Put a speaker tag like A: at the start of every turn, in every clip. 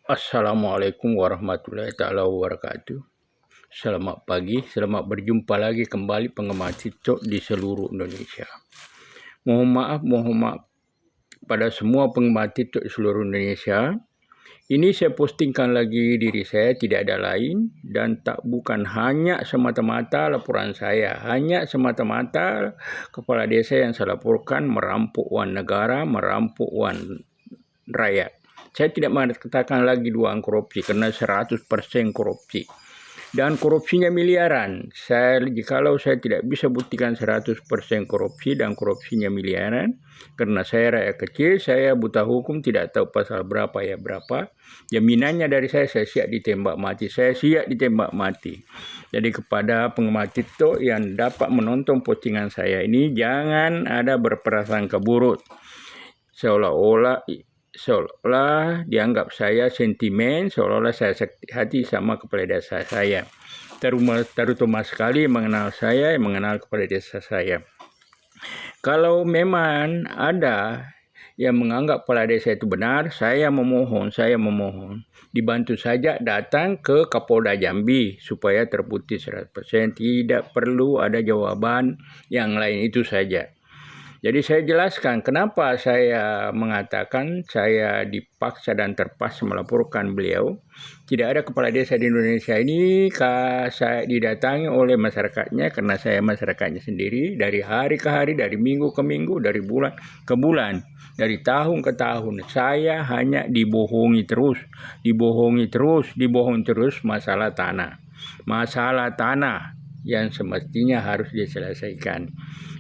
A: Assalamualaikum warahmatullahi taala wabarakatuh. Selamat pagi, selamat berjumpa lagi kembali penggemar TikTok di seluruh Indonesia. Mohon maaf pada semua penggemar TikTok di seluruh Indonesia. Ini saya postingkan lagi diri saya, tidak ada lain dan bukan hanya semata-mata laporan saya, hanya semata-mata kepala desa yang saya laporkan merampok uang negara, merampok uang rakyat. Saya tidak mengatakan lagi dugaan korupsi karena 100% korupsi. Dan korupsinya miliaran. Jikalau saya tidak bisa buktikan 100% korupsi dan korupsinya miliaran, karena saya rakyat kecil, saya buta hukum, tidak tahu pasal berapa ya berapa. Jaminannya dari saya siap ditembak mati. Saya siap ditembak mati. Jadi kepada penggemar TikTok yang dapat menonton postingan saya ini, jangan ada berprasangka buruk. Seolah-olah dianggap saya sentimen, seolah-olah saya sakit hati sama kepala desa saya. Terutama sekali mengenal saya, mengenal kepala desa saya. Kalau memang ada yang menganggap kepala desa itu benar, saya memohon dibantu saja datang ke Kapolda Jambi supaya terbukti 100%. Tidak perlu ada jawaban yang lain, itu saja. Jadi saya jelaskan kenapa saya mengatakan saya dipaksa dan terpaksa melaporkan beliau. Tidak ada kepala desa di Indonesia ini saya didatangi oleh masyarakatnya, karena saya masyarakatnya sendiri, dari hari ke hari, dari minggu ke minggu, dari bulan ke bulan, dari tahun ke tahun. Saya hanya dibohongi terus masalah tanah. Masalah tanah yang semestinya harus diselesaikan.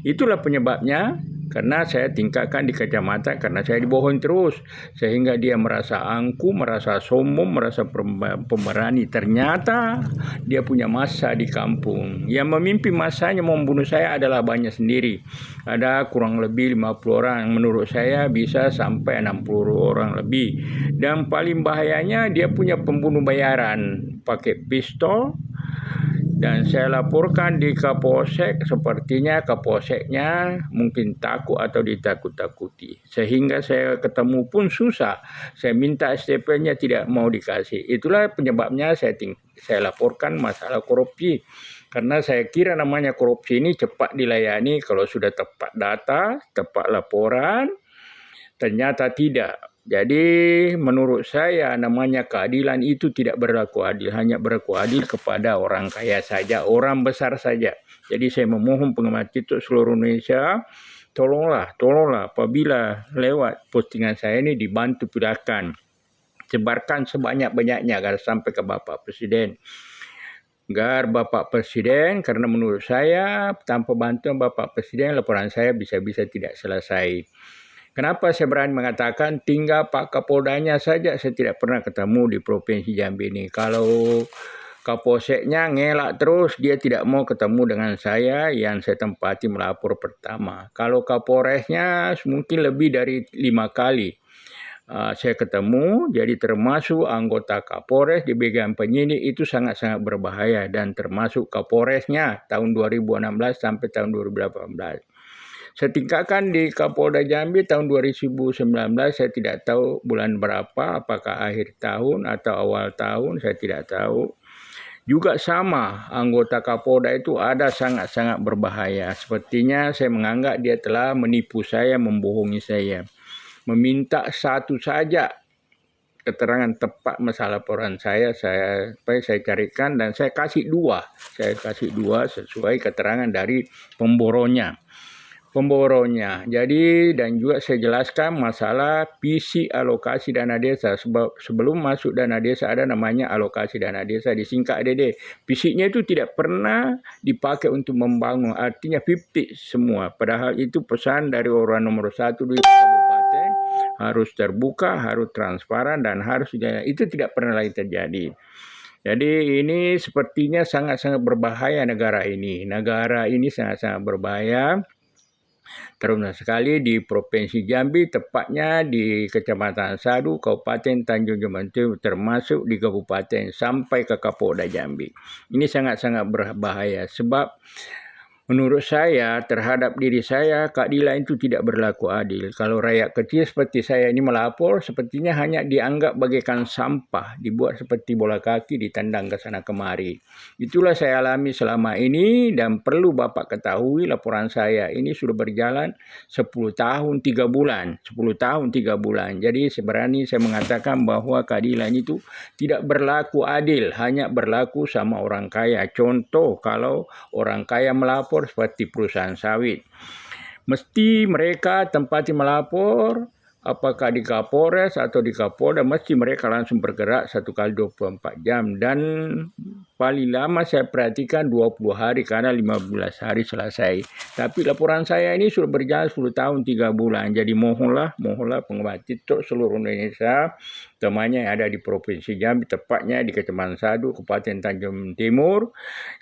A: Itulah penyebabnya, karena saya tingkatkan di kecamatan, karena saya dibohong terus, sehingga dia merasa angkuh, merasa sombong, merasa pemberani. Ternyata dia punya massa di kampung. Yang memimpin massanya membunuh saya adalah banyak sendiri. Ada kurang lebih 50 orang, menurut saya bisa sampai 60 orang lebih. Dan paling bahayanya dia punya pembunuh bayaran, pakai pistol. Dan saya laporkan di Kapolsek, sepertinya Kapolseknya mungkin takut atau ditakut-takuti. Sehingga saya ketemu pun susah. Saya minta STP-nya tidak mau dikasih. Itulah penyebabnya saya laporkan masalah korupsi. Karena saya kira namanya korupsi ini cepat dilayani kalau sudah tepat data, tepat laporan. Ternyata tidak. Jadi menurut saya namanya keadilan itu tidak berlaku adil, hanya berlaku adil kepada orang kaya saja, orang besar saja. Jadi saya memohon penggemar TikTok seluruh Indonesia, tolonglah apabila lewat postingan saya ini dibantu pindahkan, sebarkan sebanyak-banyaknya agar sampai ke Bapak Presiden. Agar Bapak Presiden, karena menurut saya tanpa bantuan Bapak Presiden laporan saya bisa-bisa tidak selesai. Kenapa saya berani mengatakan tinggal Pak Kapoldanya saja saya tidak pernah ketemu di Provinsi Jambi ini. Kalau Kapolseknya ngelak terus, dia tidak mau ketemu dengan saya yang saya tempati melapor pertama. Kalau Kapolresnya mungkin lebih dari 5 kali saya ketemu, jadi termasuk anggota Kapolres di bagian penyidik itu sangat-sangat berbahaya, dan termasuk Kapolresnya tahun 2016 sampai tahun 2018. Saya tingkatkan di Kapolda Jambi tahun 2019, saya tidak tahu bulan berapa, apakah akhir tahun atau awal tahun, saya tidak tahu. Juga sama, anggota Kapolda itu ada sangat-sangat berbahaya. Sepertinya saya menganggap dia telah menipu saya, membohongi saya. Meminta satu saja keterangan tepat masalah laporan saya carikan, dan saya kasih dua. Saya kasih dua sesuai keterangan dari pemboronya. Jadi, dan juga saya jelaskan masalah visi alokasi dana desa. Sebelum masuk dana desa ada namanya alokasi dana desa, disingkat ADD. Visinya itu tidak pernah dipakai untuk membangun, artinya 50 semua. Padahal itu pesan dari orang nomor 1 di kabupaten, harus terbuka, harus transparan, dan harus itu tidak pernah lagi terjadi. Jadi ini sepertinya sangat-sangat berbahaya negara ini. Negara ini sangat-sangat berbahaya. Terutama sekali di Provinsi Jambi, tepatnya di Kecamatan Sadu, Kabupaten Tanjung Jambatu, termasuk di Kabupaten sampai ke Kapolda Jambi. Ini sangat-sangat berbahaya sebab Menurut saya, terhadap diri saya, keadilan itu tidak berlaku adil. Kalau rakyat kecil seperti saya ini melapor, sepertinya hanya dianggap bagaikan sampah, dibuat seperti bola kaki, ditendang ke sana kemari. Itulah saya alami selama ini, dan perlu Bapak ketahui laporan saya ini sudah berjalan 10 tahun 3 bulan. 10 tahun 3 bulan. Jadi sebenarnya saya mengatakan bahwa keadilan itu tidak berlaku adil, hanya berlaku sama orang kaya. Contoh, kalau orang kaya melapor seperti perusahaan sawit, mesti mereka tempati melapor, apakah di Kapolres atau di Kapolda, mesti mereka langsung bergerak 1 kali 24 jam. Dan paling lama saya perhatikan 20 hari karena 15 hari selesai. Tapi laporan saya ini sudah berjalan 10 tahun 3 bulan. Jadi mohonlah pengumat TikTok seluruh Indonesia, temannya yang ada di Provinsi Jambi, tepatnya di Kecamatan Sadu, Kabupaten Tanjung Timur,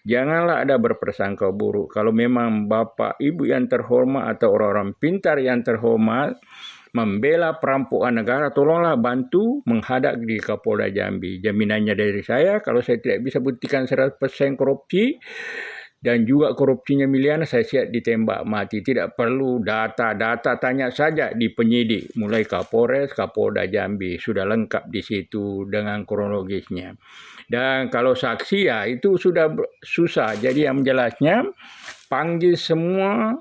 A: janganlah ada berprasangka buruk. Kalau memang Bapak Ibu yang terhormat atau orang-orang pintar yang terhormat membela perampokan negara, tolonglah bantu menghadap di Kapolda Jambi. Jaminannya dari saya, kalau saya tidak bisa buktikan 100% korupsi dan juga korupsinya miliaran, saya siap ditembak mati. Tidak perlu data-data, tanya saja di penyidik, mulai Kapolres, Kapolda Jambi, sudah lengkap di situ dengan kronologisnya. Dan kalau saksi ya itu sudah susah. Jadi yang jelasnya, panggil semua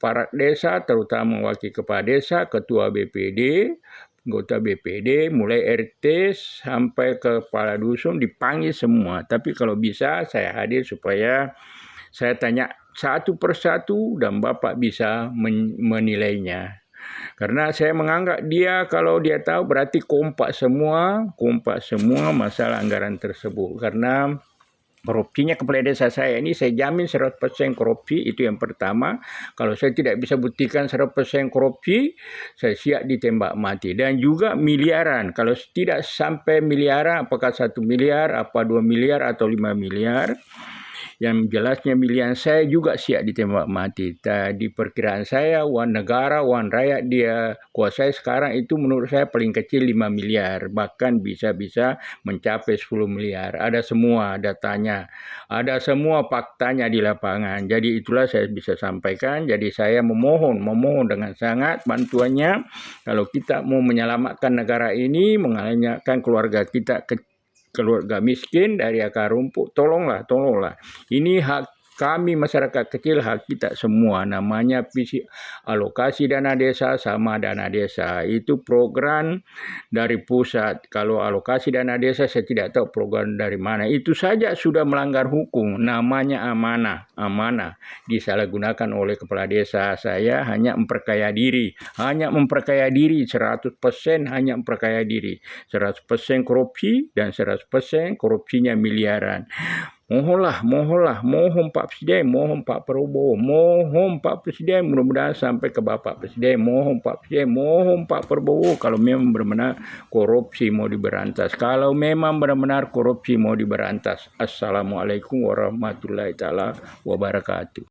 A: aparat desa, terutama wakil kepala desa, ketua BPD, anggota BPD, mulai RT sampai ke kepala dusun, dipanggil semua. Tapi kalau bisa saya hadir supaya saya tanya satu persatu dan Bapak bisa menilainya. Karena saya menganggap dia, kalau dia tahu berarti kompak semua masalah anggaran tersebut. Karena korupsinya kepala desa saya ini saya jamin 100% korupsi, itu yang pertama. Kalau saya tidak bisa buktikan 100% korupsi, saya siap ditembak mati. Dan juga miliaran, kalau tidak sampai miliaran, apakah 1 miliar, apa 2 miliar atau 5 miliar, yang jelasnya miliaran, saya juga siap ditembak mati. Di perkiraan saya, uang negara, uang rakyat dia kuasai sekarang itu menurut saya paling kecil 5 miliar. Bahkan bisa-bisa mencapai 10 miliar. Ada semua datanya. Ada semua faktanya di lapangan. Jadi itulah saya bisa sampaikan. Jadi saya memohon dengan sangat bantuannya. Kalau kita mau menyelamatkan negara ini, menyelamatkan keluarga kita keluarga miskin dari akar rumput, tolonglah. Ini hak kami masyarakat kecil, hak kita semua. Namanya visi alokasi dana desa sama dana desa. Itu program dari pusat. Kalau alokasi dana desa saya tidak tahu program dari mana. Itu saja sudah melanggar hukum. Namanya amanah. Disalahgunakan oleh kepala desa. Saya hanya memperkaya diri. 100% hanya memperkaya diri. 100% korupsi dan 100% korupsinya miliaran. Mohon Pak Presiden, mohon Pak Prabowo, mohon Pak Presiden, mudah-mudahan sampai ke Bapak Presiden, mohon Pak Presiden, mohon Pak Prabowo, kalau memang benar-benar korupsi mau diberantas. Kalau memang benar-benar korupsi mau diberantas. Assalamualaikum warahmatullahi taala wabarakatuh.